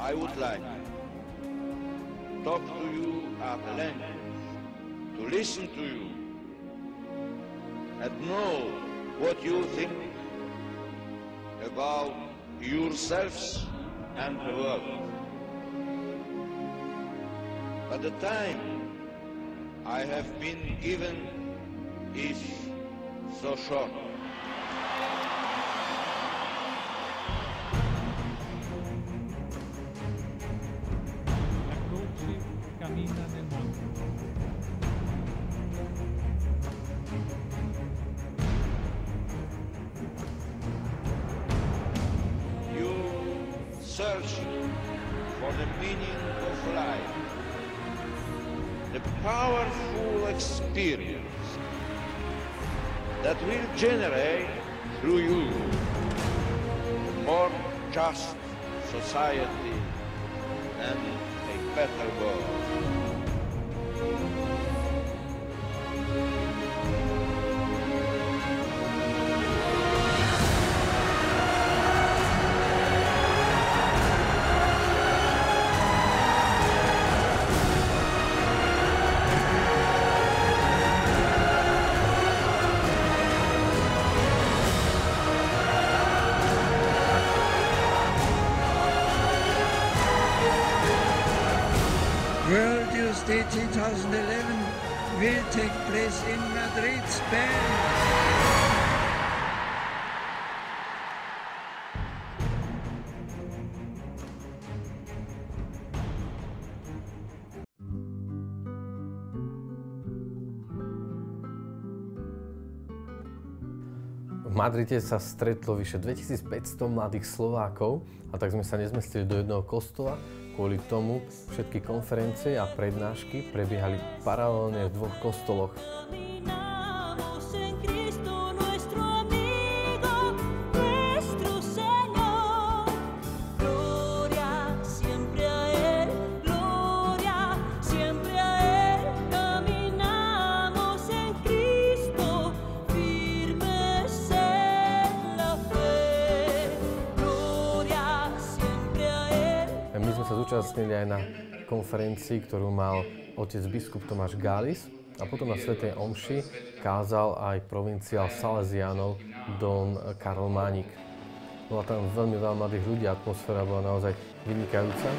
I would like to talk to you at length, to listen to you, and know what you think about yourselves and the world. But the time I have been given is so short. La croce cammina nel mondo. You search for the meaning of life, the powerful experience that will generate through you a more just society and a better world. World Youth Day 2011 will take place in Madrid, Spain. V Madride sa stretlo vyše 2500 mladých Slovákov a tak sme sa nezmestili do jedného kostola. Kvôli tomu všetky konferencie a prednášky prebiehali paralelne v dvoch kostoloch. My sme sa zúčastnili aj na konferencii, ktorú mal otec biskup Tomáš Gális a potom na svätej omši kázal aj provinciál Salesiánov Don Karol Mánik. Bola tam veľmi veľa mladých ľudí, atmosféra bola naozaj vynikajúca.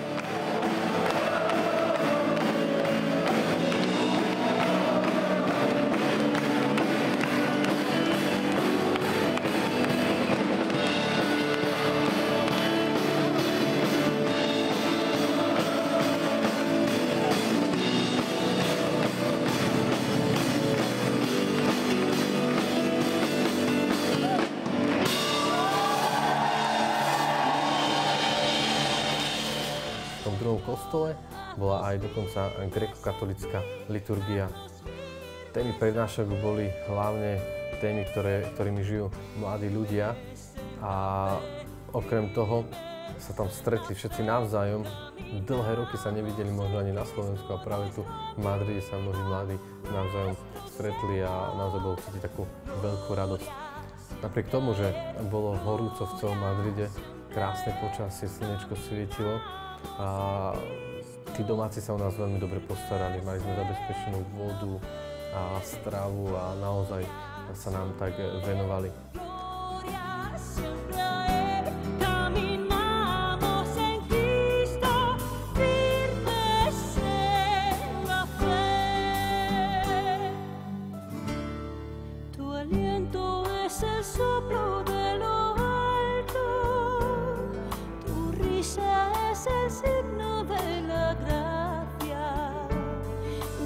V druhom kostole bola aj dokonca grécko-katolická liturgia. Témy prednášok boli hlavne témy, ktorými žijú mladí ľudia a okrem toho sa tam stretli všetci navzájom. Dlhé roky sa nevideli možno ani na Slovensku a práve tu v Madride sa mnohí mladí navzájom stretli a naozaj bolo cítiť takú veľkú radosť. Napriek tomu, že bolo horúco v celom Madride, krásne počasie, slnečko svietilo, a tí domáci sa o nás veľmi dobre postarali. Mali sme zabezpečenú vodu a stravu a naozaj sa nám tak venovali. Es el signo de la gracia,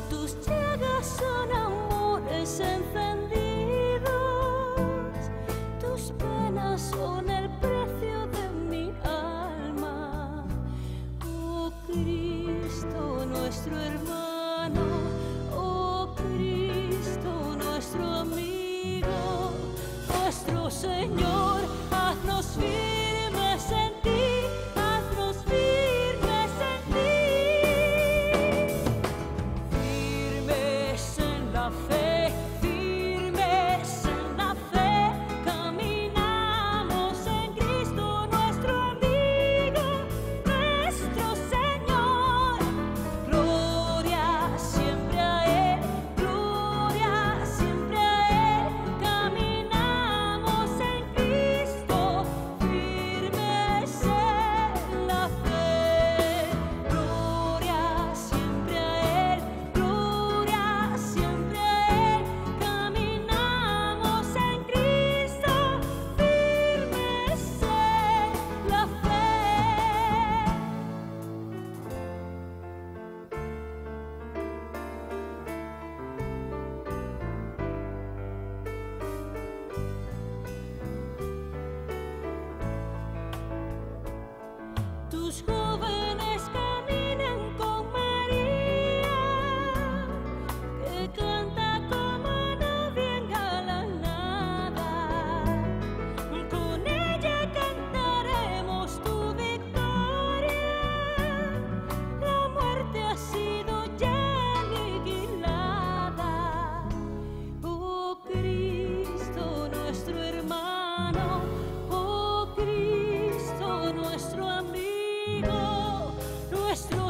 tus llagas son amores encendidos, tus penas son el precio de mi alma. Oh Cristo nuestro hermano, oh Cristo nuestro amigo, nuestro Señor, haznos firmes en ti. Caminamos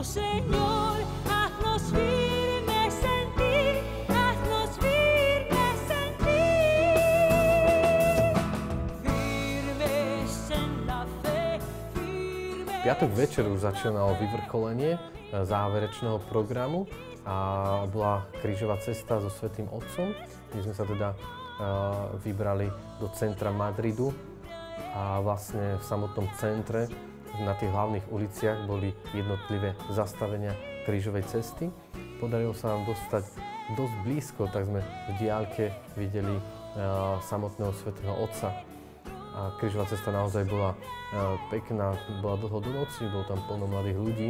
Señor, haznos firmes en ti, haznos firmes en ti. Firmes en la fe, firmes. Piatok večer už začínalo vyvrcholenie záverečného programu a bola krížová cesta so Svätým Otcom, kde sme sa teda vybrali do centra Madridu a vlastne v samotnom centre na tých hlavných uliciach boli jednotlivé zastavenia krížovej cesty. Podarilo sa nám dostať dosť blízko, tak sme v diaľke videli samotného Svätého Otca. A krížová cesta naozaj bola pekná, bola dlho do noci, bolo tam plno mladých ľudí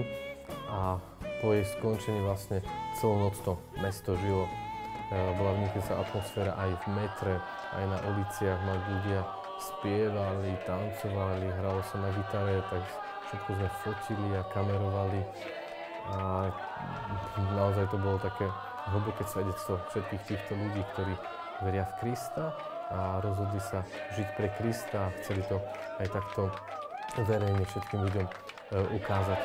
a po jej skončení vlastne celú noc to mesto žilo. Bola vynikajúca atmosféra aj v metre, aj na uliciach, mladí ľudia spievali, tancovali, hralo sa na gitare, tak všetko sme fotili a kamerovali. A naozaj to bolo také hlboké svedectvo všetkých týchto ľudí, ktorí veria v Krista a rozhodli sa žiť pre Krista a chceli to aj takto verejne všetkým ľuďom ukázať.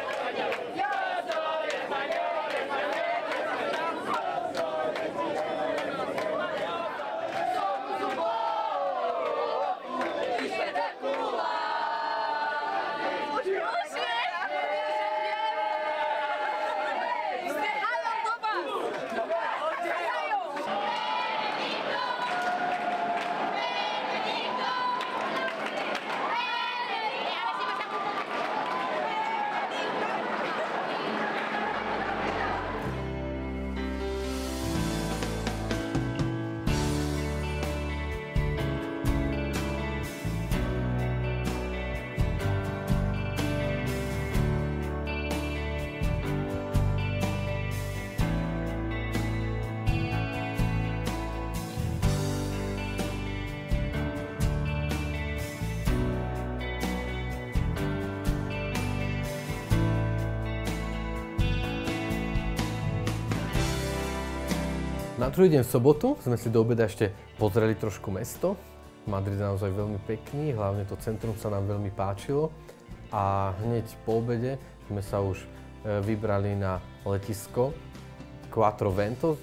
Na druhý deň v sobotu sme si do obeda ešte pozreli trošku mesto. Madrid je naozaj veľmi pekný, hlavne to centrum sa nám veľmi páčilo. A hneď po obede sme sa už vybrali na letisko Quatro Ventos,